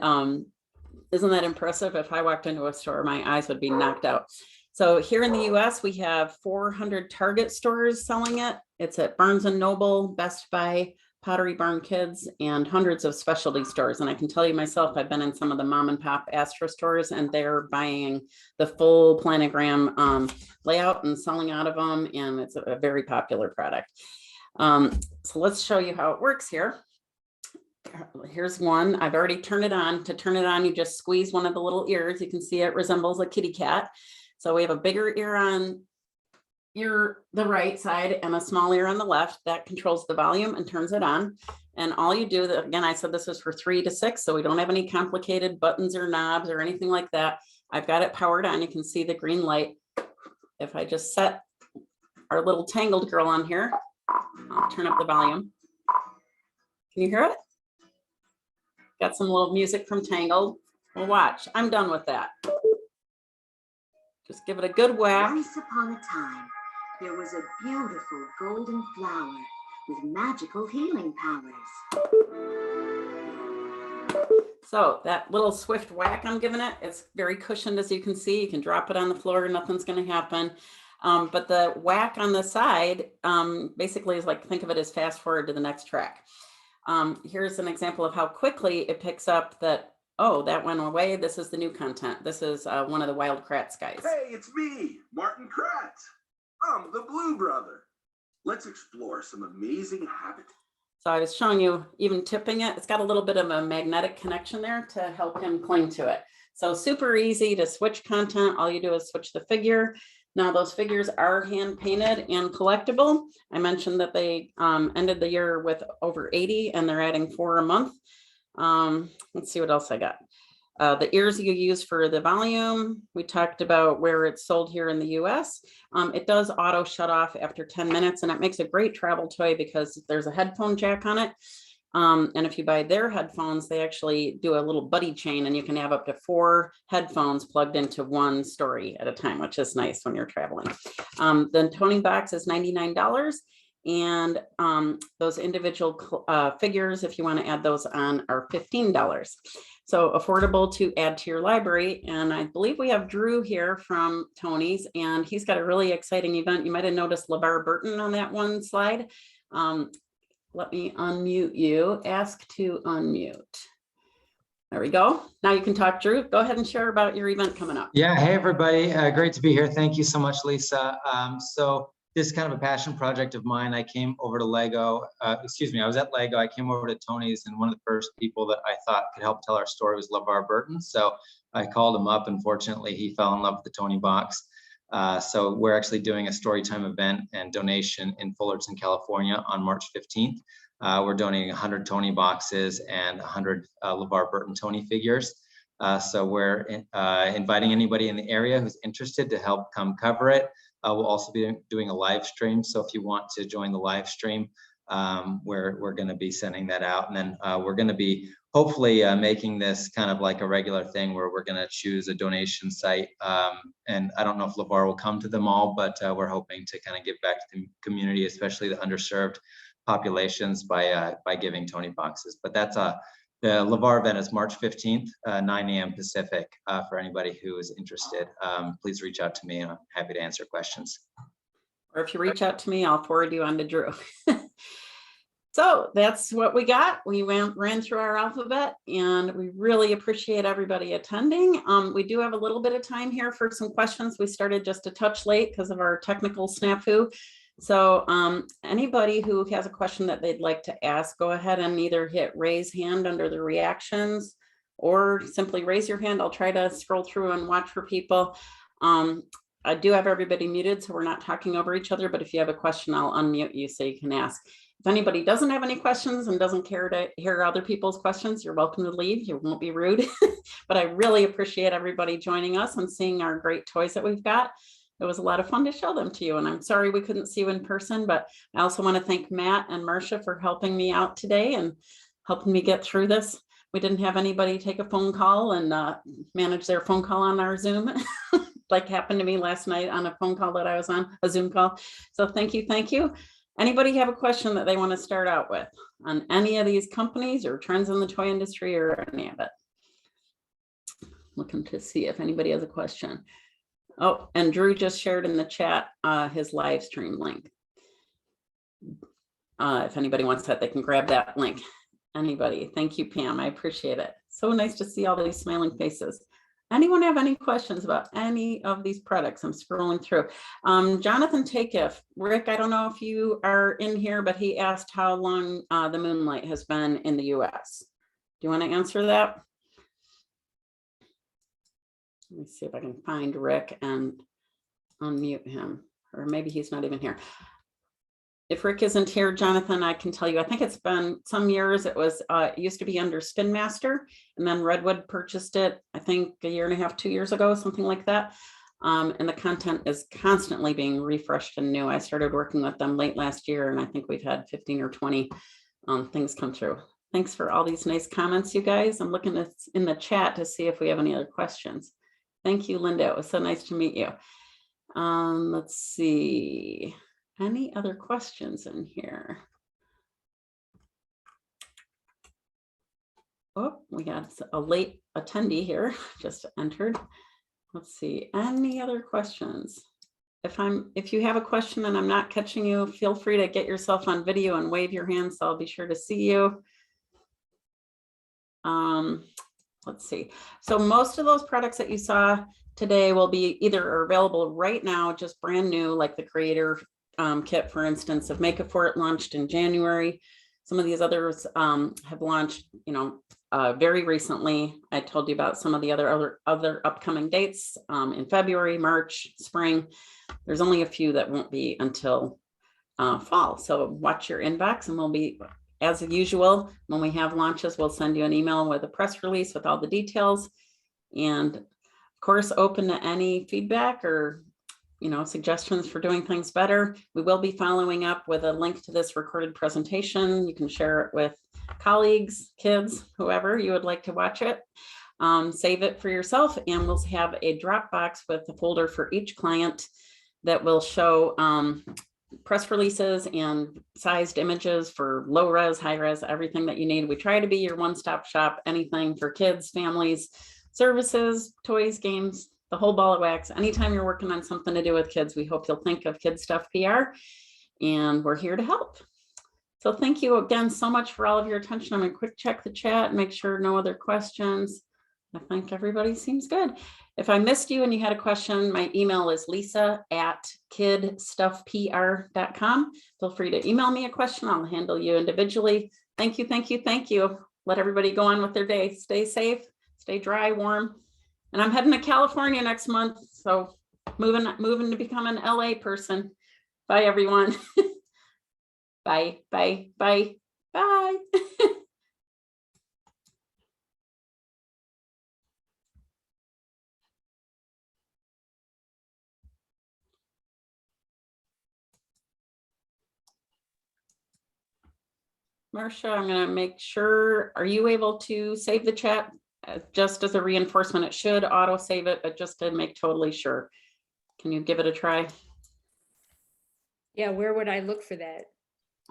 Speaker 1: isn't that impressive? If I walked into a store, my eyes would be knocked out. So here in the US, we have 400 Target stores selling it. It's at Barnes & Noble, Best Buy, Pottery Barn Kids, and hundreds of specialty stores. And I can tell you myself, I've been in some of the mom and pop Astra stores and they're buying the full planogram layout and selling out of them. And it's a very popular product. So let's show you how it works here. Here's one. I've already turned it on. To turn it on, you just squeeze one of the little ears. You can see it resembles a kitty cat. So we have a bigger ear on the right side and a small ear on the left. That controls the volume and turns it on. And all you do, again, I said this is for 3 to 6, so we don't have any complicated buttons or knobs or anything like that. I've got it powered on. You can see the green light. If I just set our little Tangled girl on here, I'll turn up the volume. Can you hear it? Got some little music from Tangled. Well, watch. I'm done with that. Just give it a good whack.
Speaker 13: Once upon a time, there was a beautiful golden flower with magical healing powers.
Speaker 1: So that little swift whack I'm giving it, it's very cushioned, as you can see. You can drop it on the floor, nothing's going to happen. But the whack on the side basically is like, think of it as fast forward to the next track. Here's an example of how quickly it picks up that, oh, that went away. This is the new content. This is one of the Wild Kratts guys.
Speaker 14: Hey, it's me, Martin Kratts. I'm the Blue Brother. Let's explore some amazing habitats.
Speaker 1: So I was showing you even tipping it. It's got a little bit of a magnetic connection there to help him cling to it. So super easy to switch content. All you do is switch the figure. Now those figures are hand painted and collectible. I mentioned that they ended the year with over 80 and they're adding 4 a month. Let's see what else I got. The ears you use for the volume, we talked about where it's sold here in the US. It does auto shut off after 10 minutes and it makes a great travel toy because there's a headphone jack on it. And if you buy their headphones, they actually do a little buddy chain, and you can have up to 4 headphones plugged into one story at a time, which is nice when you're traveling. The toning box is $99. And those individual figures, if you want to add those on, are $15. So affordable to add to your library. And I believe we have Drew here from Tony's, and he's got a really exciting event. You might have noticed LeVar Burton on that one slide. Let me unmute you. Ask to unmute. There we go. Now you can talk, Drew. Go ahead and share about your event coming up.
Speaker 15: Yeah. Hey, everybody. Great to be here. Thank you so much, Lisa. So this is kind of a passion project of mine. I came over to Lego. I was at Lego. I came over to Tony's, and one of the first people that I thought could help tell our story was LeVar Burton. So I called him up, and fortunately, he fell in love with the Tony box. So we're actually doing a storytime event and donation in Fullerton, California on March 15th. We're donating 100 Tony boxes and 100 LeVar Burton Tony figures. So we're inviting anybody in the area who's interested to help come cover it. We'll also be doing a live stream. So if you want to join the live stream, we're going to be sending that out. And then we're going to be hopefully making this kind of like a regular thing where we're going to choose a donation site. And I don't know if LeVar will come to them all, but we're hoping to kind of give back to the community, especially the underserved populations by giving Tony boxes. But that's the LeVar event is March 15th, 9 a.m. Pacific. For anybody who is interested, please reach out to me, and I'm happy to answer questions.
Speaker 1: Or if you reach out to me, I'll forward you on to Drew. So that's what we got. We ran through our alphabet, and we really appreciate everybody attending. We do have a little bit of time here for some questions. We started just a touch late because of our technical snafu. So anybody who has a question that they'd like to ask, go ahead and either hit raise hand under the reactions or simply raise your hand. I'll try to scroll through and watch for people. I do have everybody muted, so we're not talking over each other, but if you have a question, I'll unmute you so you can ask. If anybody doesn't have any questions and doesn't care to hear other people's questions, you're welcome to leave. You won't be rude. But I really appreciate everybody joining us and seeing our great toys that we've got. It was a lot of fun to show them to you, and I'm sorry we couldn't see you in person, but I also want to thank Matt and Marcia for helping me out today and helping me get through this. We didn't have anybody take a phone call and manage their phone call on our Zoom, like happened to me last night on a phone call that I was on, a Zoom call. So thank you, thank you. Anybody have a question that they want to start out with on any of these companies or trends in the toy industry or any of it? Looking to see if anybody has a question. Oh, and Drew just shared in the chat his live stream link. If anybody wants that, they can grab that link. Anybody? Thank you, Pam. I appreciate it. So nice to see all these smiling faces. Anyone have any questions about any of these products? I'm scrolling through. Jonathan Takeif, Rick, I don't know if you are in here, but he asked how long the Moonlight has been in the US. Do you want to answer that? Let me see if I can find Rick and unmute him, or maybe he's not even here. If Rick isn't here, Jonathan, I can tell you, I think it's been some years. It was, it used to be under Spin Master, and then Redwood purchased it, I think a year and a half, 2 years ago, something like that. And the content is constantly being refreshed and new. I started working with them late last year, and I think we've had 15 or 20 things come through. Thanks for all these nice comments, you guys. I'm looking in the chat to see if we have any other questions. Thank you, Linda. It was so nice to meet you. Let's see. Any other questions in here? Oh, we got a late attendee here, just entered. Let's see, any other questions? If you have a question and I'm not catching you, feel free to get yourself on video and wave your hand, so I'll be sure to see you. Let's see. So most of those products that you saw today will be either available right now, just brand new, like the creator kit, for instance, of MakeAFort launched in January. Some of these others have launched, very recently. I told you about some of the other upcoming dates in February, March, spring. There's only a few that won't be until fall. So watch your inbox, and we'll be, as usual, when we have launches, we'll send you an email with a press release with all the details. And of course, open to any feedback or suggestions for doing things better. We will be following up with a link to this recorded presentation. You can share it with colleagues, kids, whoever you would like to watch it. Save it for yourself, and we'll have a Dropbox with a folder for each client that will show press releases and sized images for low res, high res, everything that you need. We try to be your one-stop shop, anything for kids, families, services, toys, games, the whole ball of wax. Anytime you're working on something to do with kids, we hope you'll think of KidStuff PR, and we're here to help. So thank you again so much for all of your attention. I'm gonna quick check the chat and make sure no other questions. I think everybody seems good. If I missed you and you had a question, my email is lisa@kidstuffpr.com. Feel free to email me a question. I'll handle you individually. Thank you, thank you, thank you. Let everybody go on with their day. Stay safe, stay dry, warm. And I'm heading to California next month, so moving to become an LA person. Bye, everyone. Bye, bye, bye, bye. Marcia, I'm going to make sure, are you able to save the chat? Just as a reinforcement, it should auto save it, but just to make totally sure. Can you give it a try?
Speaker 16: Yeah, where would I look for that?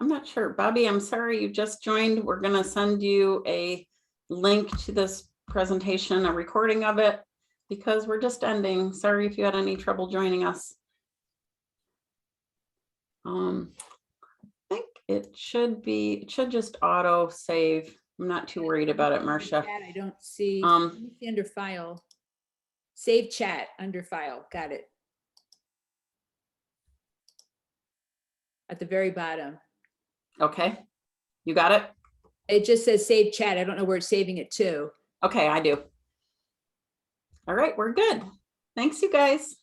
Speaker 1: I'm not sure. Bobby, I'm sorry you just joined. We're going to send you a link to this presentation, a recording of it, because we're just ending. Sorry if you had any trouble joining us. I think it should just auto save. I'm not too worried about it, Marcia.
Speaker 16: I don't see, let me see under file. Save chat under file. Got it. At the very bottom.
Speaker 1: Okay, you got it?
Speaker 16: It just says save chat. I don't know where it's saving it to.
Speaker 1: Okay, I do. All right, we're good. Thanks, you guys.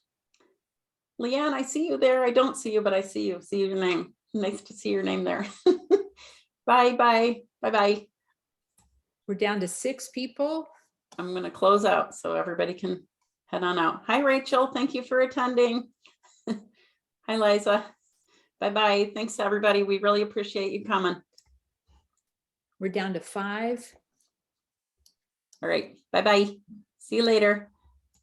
Speaker 1: Leanne, I see you there. I don't see you, but I see you. See your name. Nice to see your name there. Bye, bye, bye, bye.
Speaker 16: We're down to 6 people.
Speaker 1: I'm going to close out so everybody can head on out. Hi, Rachel. Thank you for attending. Hi, Liza. Bye-bye. Thanks, everybody. We really appreciate you coming.
Speaker 16: We're down to 5.
Speaker 1: All right. Bye-bye. See you later.